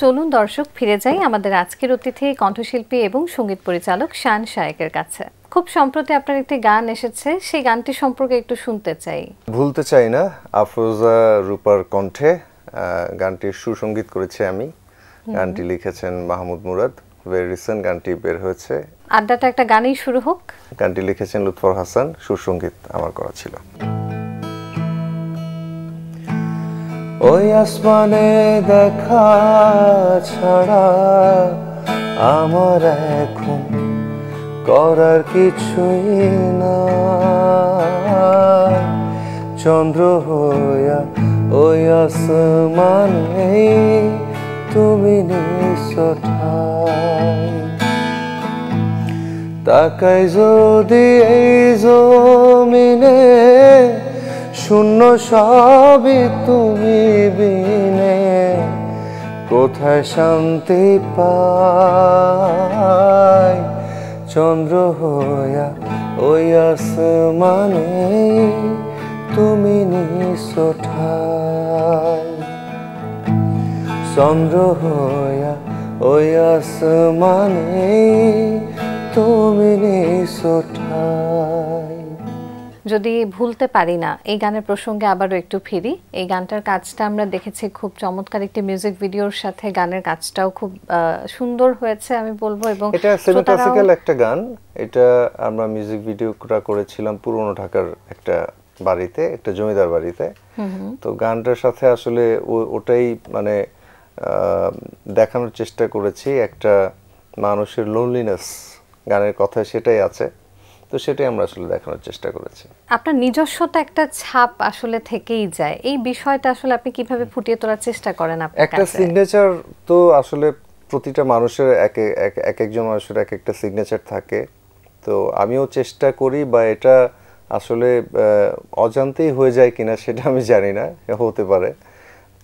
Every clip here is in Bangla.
চলুন দর্শক ফিরে যাই আমাদের আজকের অতিথি কণ্ঠশিল্পী এবং সঙ্গীত পরিচালক শান শায়েকের কাছে। খুব সম্প্রতি আপনার একটি গান এসেছে, সেই গানটি সম্পর্কে একটু শুনতে চাই। ভুলতে চাই না, আফরোজা রূপার কণ্ঠে গানটির সুসঙ্গীত করেছি আমি। গানটি লিখেছেন মাহমুদ মুরাদ। ভেরি রিসেন্ট গানটি বের হয়েছে। আড্ডাটা একটা গানেই শুরু হোক। গানটি লিখেছেন লুৎফর হাসান, সুসঙ্গীত আমার করা ছিল। ওই আসমানে দেখা ছাড়া আমার এখন করার কিছুই না, চন্দ্র হইয়া ওই আসমানে তুমি নিঃস্বঠাই, তাকাই যদি এই জমিনে শূন্য সবই তুমি বিনে, কোথায় শান্তি পাই, চন্দ্র হইয়া ওই আসমানে তুমি নিঃস্বঠাই, চন্দ্র হইয়া ওই আসমানে তুমি নিঃস্বঠাই। যদি ভুলতে পারি না, এই গানের প্রসঙ্গে আবারও একটু ফিরি। এই গানটার কাজটা আমরা দেখেছি খুব চমৎকার একটি মিউজিক ভিডিওর সাথে, গানের কাজটাও খুব সুন্দর হয়েছে আমি বলবো। এবং এটা সেমি ক্লাসিক্যাল একটা গান। এটা আমরা মিউজিক ভিডিওটা করেছিলাম পুরনো ঢাকার একটা বাড়িতে, একটা জমিদার বাড়িতে। তো গানটার সাথে আসলে ওটাই মানে দেখানোর চেষ্টা করেছি, একটা মানুষের লোনলিনেস গানের কথায় সেটাই আছে। তো সেটাই আমরা আসলে দেখানোর চেষ্টা করেছি। আপনার নিজস্বতা একটা ছাপ আসলে থেকেই যায়, এই বিষয়টা আসলে আপনি কিভাবে ফুটিয়ে তোলার চেষ্টা করেন? একটা সিগনেচার তো আসলে প্রতিটা মানুষের এক একজন মানুষের এক একটা সিগনেচার থাকে। তো আমিও চেষ্টা করি, বা এটা আসলে অজান্তেই হয়ে যায় কিনা সেটা আমি জানি না, হতে পারে।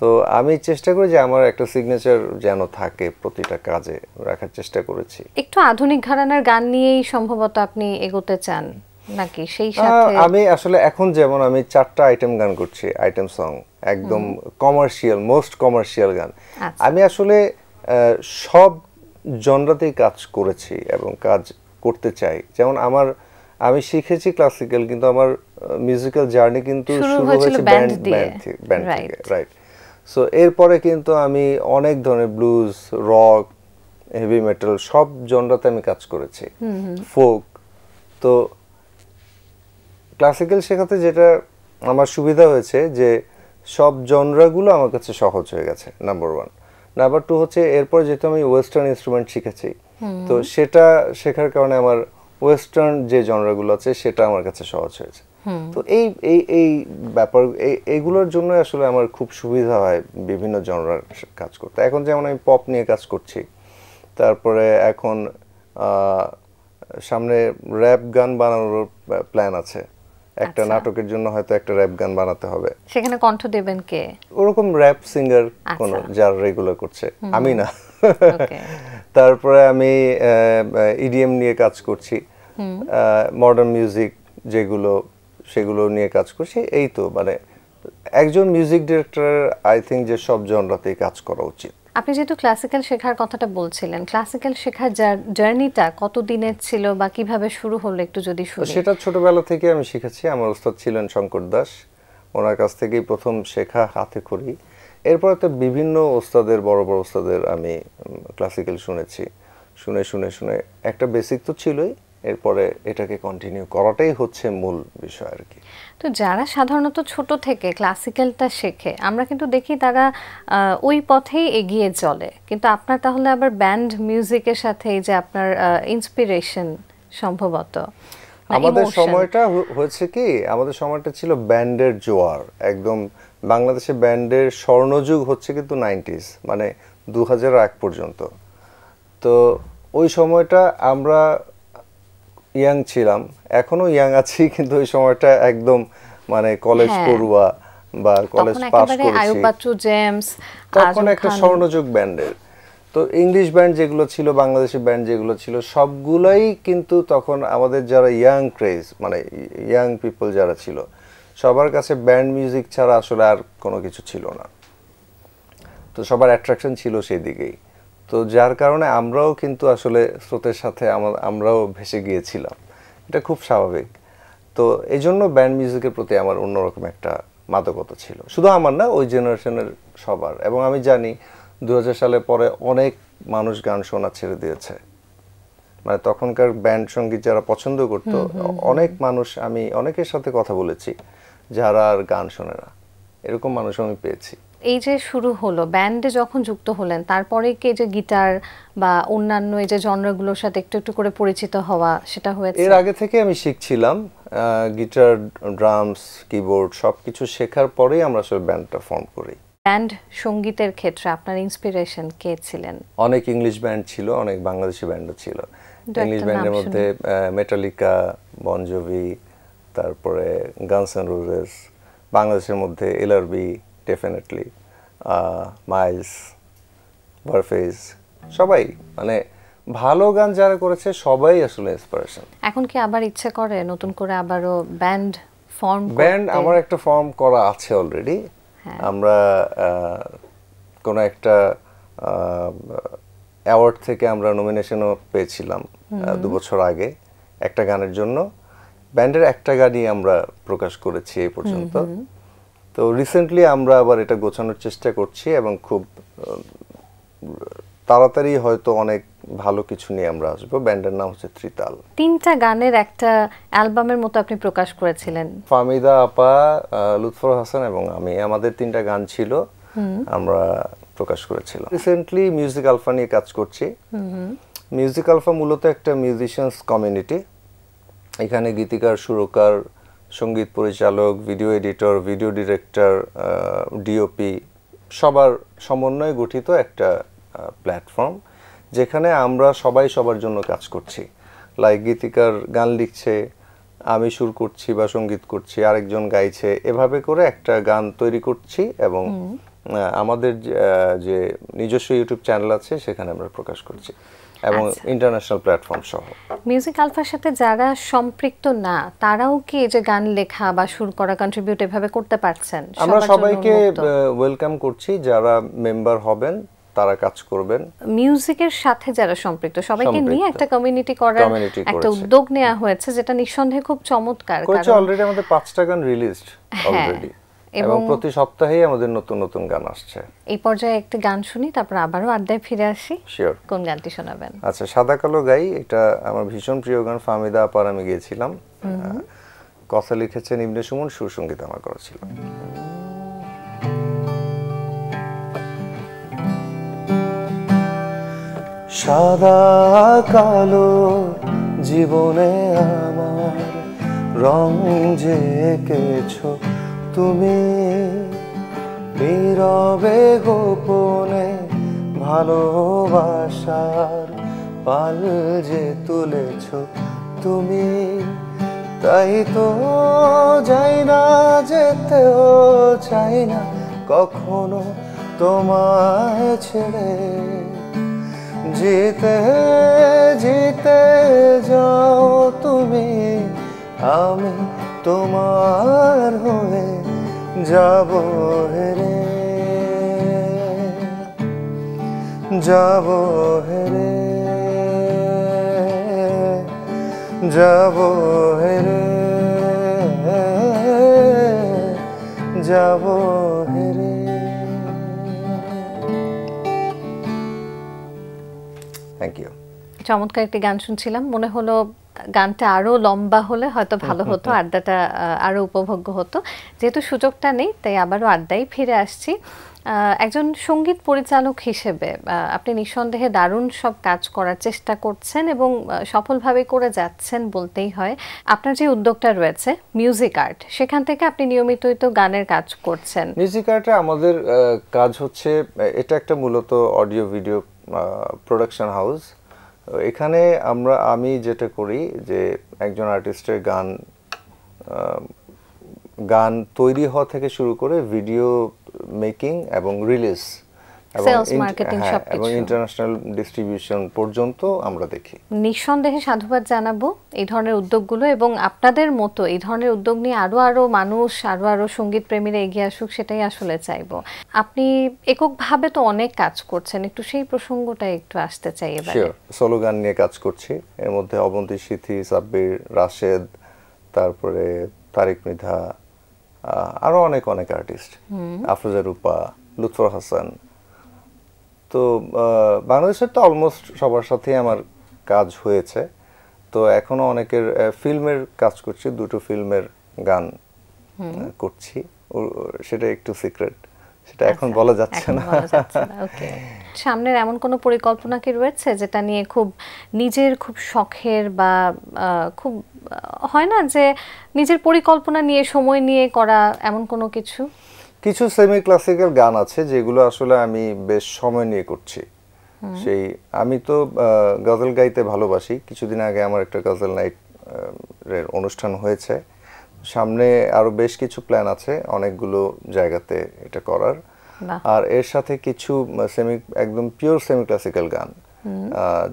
তো আমি চেষ্টা করি যে আমার একটা সিগনেচার যেন থাকে, প্রতিটা কাজে রাখার চেষ্টা করেছি। একটু আধুনিক ঘরানার গান নিয়েই সম্ভবত আপনি এগোতে চান নাকি সেই সাথে? আমি আসলে এখন যেমন আমি 4টা আইটেম গান করছি, আইটেম সং, একদম কমার্শিয়াল, মোস্ট কমার্শিয়াল গান। আমি আসলে সব জনরাতেই কাজ করেছি এবং কাজ করতে চাই। যেমন আমি শিখেছি ক্লাসিক্যাল, কিন্তু আমার মিউজিক্যাল জার্নি কিন্তু শুরু হয়েছে ব্যান্ড থেকে, রাইট? সো এরপরে কিন্তু আমি অনেক ধরনের ব্লুজ, রক, হেভি মেটাল সব জনরাতে আমি কাজ করেছি, ফোক। তো ক্লাসিক্যাল শেখাতে যেটা আমার সুবিধা হয়েছে যে সব জনরাগুলো আমার কাছে সহজ হয়ে গেছে, নাম্বার 1। নাম্বার 2 হচ্ছে এরপর যেহেতু আমি ওয়েস্টার্ন ইনস্ট্রুমেন্ট শিখেছি, তো সেটা শেখার কারণে আমার ওয়েস্টার্ন যে জনরাগুলো আছে সেটা আমার কাছে সহজ হয়েছে। তো এই ব্যাপার এইগুলোর জন্য আসলে আমার খুব সুবিধা হয় বিভিন্ন জনরার কাজ করতে। এখন যেমন আমি পপ নিয়ে কাজ করছি, তারপরে এখন সামনে র্যাপ গান বানানোর প্ল্যান আছে। একটা নাটকের জন্য হয়তো একটা র্যাপ গান বানাতে হবে, সেখানে কণ্ঠ দেবেন কে? ওরকম র্যাপ সিঙ্গার কোন যার রেগুলার করছে, আমি না। তারপরে আমি ইডিএম নিয়ে কাজ করছি, মডার্ন মিউজিক যেগুলো সেগুলো নিয়ে কাজ করছি। এই তো মানে একজন মিউজিক ডিরেক্টর আই থিঙ্ক যে সব জনরাতেই কাজ করা উচিত। আপনি যেহেতু ক্লাসিক্যাল শেখার কথাটা বলছিলেন, ক্লাসিক্যাল শেখার জার্নিটা কত দিনের ছিল বা কিভাবে শুরু হলো একটু যদি শুনি। সেটা ছোটবেলা থেকে আমি শিখেছি। আমার উস্তাদ ছিলেন শঙ্কর দাস, ওনার কাছ থেকেই প্রথম শেখা হাতে খড়ি। এরপরে তো বিভিন্ন ওস্তাদের, বড় বড় ওস্তাদের আমি ক্লাসিক্যাল শুনেছি। শুনে শুনে শুনে একটা বেসিক তো ছিলই, এরপরে এটাকে কন্টিনিউ করাটাই হচ্ছে মূল বিষয় আর কি। তো যারা সাধারণত ছোট থেকে ক্লাসিক্যালটা শেখে, আমরা কিন্তু দেখি তারা ওই পথেই এগিয়ে চলে, কিন্তু আপনার তাহলে আবার ব্যান্ড মিউজিকের সাথে এই যে আপনার ইন্সপিরেশন সম্ভবত। আমাদের সময়টা হয়েছে কি, আমাদের সময়টা ছিল ব্যান্ডের জোয়ার, একদম বাংলাদেশে ব্যান্ডের স্বর্ণযুগ হচ্ছে কিন্তু 90s, মানে 2000 আগ পর্যন্ত। তো ওই সময়টা আমরা ইয়াং ছিলাম, এখনো ইয়াং আছি, কিন্তু ওই সময়টা একদম মানে কলেজ পড়ুয়া বা কলেজ পাস করেছি, তখন একটা স্বর্ণযুগ ব্যান্ডের। তো ইংলিশ ব্যান্ড যেগুলো ছিল, বাংলাদেশি ব্যান্ড যেগুলো ছিল, সবগুলাই কিন্তু তখন আমাদের যারা ইয়াং ক্রেজ, মানে ইয়াং পিপল যারা ছিল, সবার কাছে ব্যান্ড মিউজিক ছাড়া আসলে আর কোনো কিছু ছিল না। তো সবার অ্যাট্রাকশন ছিল সেই দিকেই। তো যার কারণে আমরাও কিন্তু আসলে স্রোতের সাথে আমরাও ভেসে গিয়েছিলাম, এটা খুব স্বাভাবিক। তো এই জন্য ব্যান্ড মিউজিকের প্রতি আমার অন্যরকম একটা মাদকতা ছিল, শুধু আমার না, ওই জেনারেশনের সবার। এবং আমি জানি 2000 সালের পরে অনেক মানুষ গান শোনা ছেড়ে দিয়েছে, মানে তখনকার ব্যান্ড সঙ্গীত যারা পছন্দ করতো, অনেক মানুষ, আমি অনেকের সাথে কথা বলেছি যারা আর গান শোনে না, এরকম মানুষ আমি পেয়েছি। এই যে শুরু হলো, ব্যান্ডে যখন যুক্ত হলেন, তারপরে কি যে গিটার বা অন্যান্য এই যে জনরাগুলোর সাথে একটু একটু করে পরিচিত হওয়া সেটা হয়েছে? এর আগে থেকে আমি শিখছিলাম গিটার, ড্রামস, কিবোর্ড সবকিছু শেখার পরেই আমরা আসলে ব্যান্ডটা ফর্ম করি। ব্যান্ড সঙ্গীতের ক্ষেত্রে আপনার ইন্সপিরেশন কে ছিলেন? অনেক ইংলিশ ব্যান্ড ছিল, অনেক বাংলাদেশি ব্যান্ডও ছিল। ইংলিশ ব্যান্ডের মধ্যে মেটালিকা, বন জোভি, তারপরে গানস এন্ড রোজেস। বাংলাদেশের মধ্যে এলআরবি, ডেফিনেটলি মাইলস, ভারফেজ, সবাই, মানে ভালো গান যারা করেছে সবাই আসলে ইন্সপিরেশন। এখন কি আবার ইচ্ছে করে নতুন করে আবারও ব্যান্ড ফর্ম করতে? ব্যান্ড আমার একটা ফর্ম করা আছে অলরেডি। আমরা কোনো একটা অ্যাওয়ার্ড থেকে আমরা নমিনেশনও পেয়েছিলাম 2 বছর আগে একটা গানের জন্য। ব্যান্ডের একটা গানই আমরা প্রকাশ করেছি এই পর্যন্ত। তো রিসেন্টলি আমরা আবার এটা গোছানোর চেষ্টা করছি এবং খুব তাড়াতাড়ি হয়তো অনেক ভালো কিছু নিয়ে আমরা আসবো। ব্যান্ডের নাম হচ্ছে ত্রিতাল। 3টা গানের একটা অ্যালবামের মতো আপনি প্রকাশ করেছিলেন। ফাহমিদা আপা, লুৎফর হাসান এবং আমি, আমাদের 3টা গান ছিল, আমরা প্রকাশ করেছিলাম। রিসেন্টলি মিউজিক আলফা নিয়ে কাজ করছি। মিউজিক আলফা মূলত একটা মিউজিশিয়ানস কমিউনিটি। এখানে গীতিকার, সুরকার, সঙ্গীত পরিচালক, video editor, video director, DOP সবার সমন্বয়ে গঠিত একটা প্ল্যাটফর্ম, যেখানে আমরা সবাই সবার জন্য কাজ করছি। লাইক গীতিকার গান লিখছে, আমি সুর করছি বা সঙ্গীত করছি, আরেকজন গাইছে, এভাবে করে একটা গান তৈরি করছি এবং আমাদের যে নিজস্ব ইউটিউব চ্যানেল আছে সেখানে আমরা প্রকাশ করছি এবং ইন্টারন্যাশনাল প্ল্যাটফর্ম সহ। মিউজিক আলফার সাথে যারা সম্পৃক্ত না, তারাও কি এই যে গান লেখা বা সুর করা, কন্ট্রিবিউট এভাবে করতে পারছেন? আমরা সবাইকে ওয়েলকাম করছি, যারা মেম্বার হবেন তারা কাজ করবেন। মিউজিকের সাথে যারা সম্পৃক্ত সবাইকে নিয়ে একটা কমিউনিটি করার একটা উদ্যোগ নেওয়া হয়েছে, যেটা নিঃসন্দেহে খুব চমৎকার। কারণ অলরেডি আমাদের 5টা গান রিলিজড অলরেডি এবং প্রতি সপ্তাহেই আমাদের নতুন নতুন গান আসছে। এই পর্যায়ে একটা গান শুনি, তারপর আবারও আড্ডায় ফিরে আসি। শিওর। কোন গানটি শোনাবেন? আচ্ছা, সাদা কালো গাই, এটা আমার ভীষণ প্রিয় গান। ফাহমিদা আপার আমি গিয়েছিলাম, কথা লিখেছেন ইবনে সুমন, সুর সঙ্গীত আমার করা ছিল। সাদা কালো জীবনে আমার রং যে এঁকেছো তুমি, নীরবে গোপনে ভালোবাসার পাল যে তুলেছো তুমি। তাই তো যাই না, যেতেও চাই না কখনো তোমায় ছেড়ে। জিতে জিতে যাও তুমি, আমি তোমার হয়ে যাব হেরে, যাব হেরে, যাব হেরে, যাব হেরে। Thank you. চমৎকার একটি গান শুনছিলাম, মনে হলো গানটা আরো লম্বা হলে হয়তো ভালো হতো, আড্ডাটা আরো উপভোগ্য হতো। যেহেতু সুযোগটা নেই, তাই আবারও আড্ডায় ফিরে আসছি। একজন সঙ্গীত পরিচালক হিসেবে আপনি নিঃসন্দেহে দারুণ সব কাজ করার চেষ্টা করছেন এবং সফলভাবে করে যাচ্ছেন বলতেই হয়। আপনার যে উদ্যোগটা রয়েছে মিউজিক আর্ট, সেখান থেকে আপনি নিয়মিতই তো গানের কাজ করছেন। মিউজিক আর্টে আমাদের কাজ হচ্ছে, এটা একটা মূলত অডিও ভিডিও প্রোডাকশন হাউস। এখানে আমি যেটা করি যে একজন আর্টিস্টের গান তৈরি হওয়া থেকে শুরু করে ভিডিও মেকিং এবং রিলিজ সেলস মার্কেটিং সবকিছু এবং ইন্টারন্যাশনাল ডিস্ট্রিবিউশন পর্যন্ত আমরা দেখি। নিঃসন্দেহে সাধুবাদ জানাবো এই ধরনের উদ্যোগগুলো, এবং আপনাদের মতো এই ধরনের উদ্যোগ নিয়ে আরো মানুষ আরো সঙ্গীত প্রেমীরা এগিয়ে আসুক, সেটাই আসলে চাইবো। আপনি এককভাবে তো অনেক কাজ করছেন, একটু সেই প্রসঙ্গটা একটু আসতে চাই এবারে। সোলো গান নিয়ে কাজ করছি, এর মধ্যে অবন্তী সিথি, সাব্বির, রাশেদ, তারপরে তারিক মৃধা, আরো অনেক আর্টিস্ট, আফরোজা রূপা, লুৎফর হাসান। তো বাংলাদেশের তো অলমোস্ট সবার সাথেই আমার কাজ হয়েছে। তো এখনো অনেকের ফিল্মের কাজ করছি, 2টো ফিল্মের গান করছি, সেটা একটু সিক্রেট, সেটা এখন বলা যাচ্ছে না। ওকে, সামনের এমন কোনো পরিকল্পনা কি রয়েছে যেটা নিয়ে খুব নিজের খুব শখের বা খুব হয় না যে নিজের পরিকল্পনা নিয়ে সময় নিয়ে করা এমন কোনো কিছু? কিছু সেমি ক্লাসিক্যাল গান আছে যেগুলো আসলে আমি বেশ সময় নিয়ে করছি। সেই আমি তো গজল গাইতে ভালোবাসি। কিছুদিন আগে আমার একটা গজল নাইট এর অনুষ্ঠান হয়েছে। সামনে আরো বেশ কিছু প্ল্যান আছে অনেকগুলো জায়গাতে এটা করার। আর এর সাথে কিছু একদম পিওর সেমি ক্লাসিক্যাল গান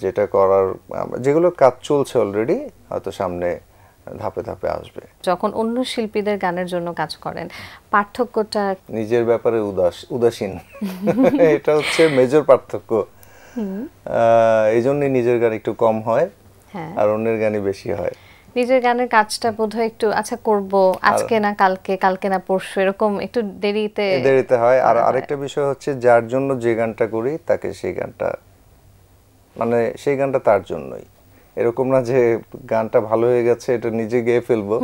যেটা করার, যেগুলো কাজ চলছে অলরেডি, হয়তো সামনে ধাপে ধাপে আসবে। যখন অন্য শিল্পীদের গানের জন্য কাজ করেন, পার্থক্যটা? নিজের ব্যাপারে উদাসীন, এটা হচ্ছে মেজর পার্থক্য। এই জন্যই নিজের গান একটু কম হয়, আর অন্যের গানই বেশি হয়। নিজের গানের কাজটা বোধহয় একটু আচ্ছা করব আজকে না কালকে, কালকে না পরশু, এরকম একটু দেরিতে হয়। আর আরেকটা বিষয় হচ্ছে, যার জন্য যে গানটা করি তাকে সেই গানটা, মানে সেই গানটা তার জন্যই। এরকম না যে গানটা ভালো হয়ে গেছে এটা নিজে গেয়ে ফেলবো,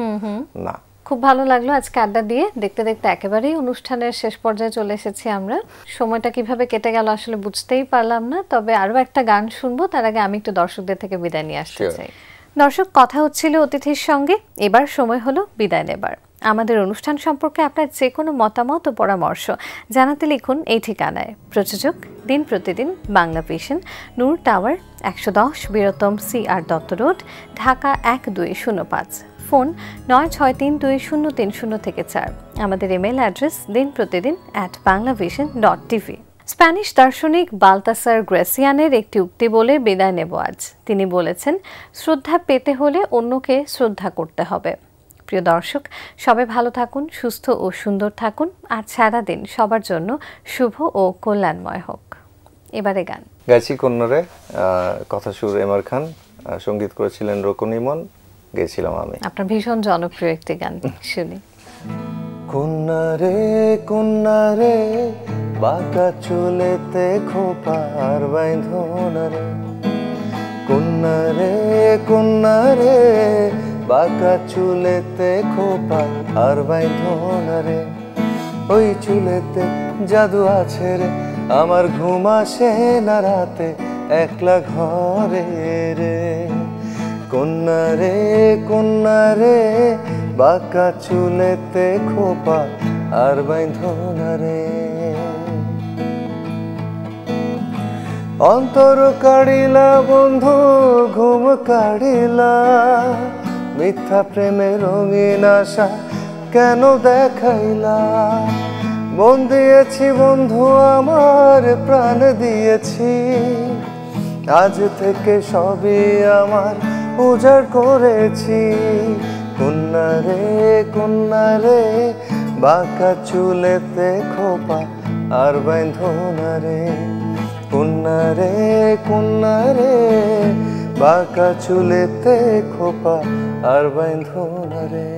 না। খুব ভালো লাগলো আজকে আড্ডা দিয়ে। দেখতে দেখতে একেবারেই অনুষ্ঠানের শেষ পর্যায়ে চলে এসেছি আমরা। সময়টা কিভাবে কেটে গেল আসলে বুঝতেই পারলাম না। তবে আরো একটা গান শুনবো, তার আগে আমি একটু দর্শকদের থেকে বিদায় নিয়ে আসতে চাই। দর্শক, কথা হচ্ছিল অতিথির সঙ্গে, এবার সময় হলো বিদায় নেবার। আমাদের অনুষ্ঠান সম্পর্কে আপনার যে কোনো মতামত ও পরামর্শ জানাতে লিখুন এই ঠিকানায়। প্রযোজক দিন প্রতিদিন, বাংলা ভিশন, নূর টাওয়ার, 110 বীরতম CR Dutta road, Dhaka 1205। Phone 96320303 আমাদের ইমেল অ্যাড্রেস dinprotidin@banglavision.tv। স্প্যানিশ দার্শনিক বালতাসার গ্রেসিয়ানের একটি উক্তি বলে বিদায় নেব আজ। তিনি বলেছেন, শ্রদ্ধা পেতে হলে অন্যকে শ্রদ্ধা করতে হবে। প্রিয় দর্শক, সবাই ভালো থাকুন, সুস্থ ও সুন্দর থাকুন, আর সারাদিন সবার জন্য শুভ ও কল্যাণময় হোক। এবারে গান গাইছি কন্যারে, কথা সুর এমআর খান, সঙ্গীত করেছিলেন রোকন ইমন, গেয়েছিলাম আমি। আপনার ভীষণ জনপ্রিয় একটি গান শুনি। কন্যারে কন্যারে, বাঁকা চুলেতে খোপার বাইন্ধনারে, কন্যারে কন্যারে, বাঁকা চুলেতে খোপা আর বাইন্ধনারে, ওই চুলেতে জাদু আছে রে, আমার ঘুম আসে না রাতে একলা ঘরে রে, কন্যারে কন্যারে, বাঁকা চুলেতে খোপা আর বাইন্ধনারে, অন্তর কাড়িলা বন্ধু ঘুম কাড়িলা, মিথ্যা প্রেমে রঙিন আশা কেন দেখাইলা, মন দিয়েছি বন্ধু আমার প্রাণ দিয়েছি, আজ থেকে সবই আমার উজাড় করেছি, কন্যারে কন্যারে, বাঁকা চুলেতে খোপা আর বাইন্ধনারে, কন্যারে কন্যারে, বাঁকা চুলেতে খোপা আর বাইন্ধনারে।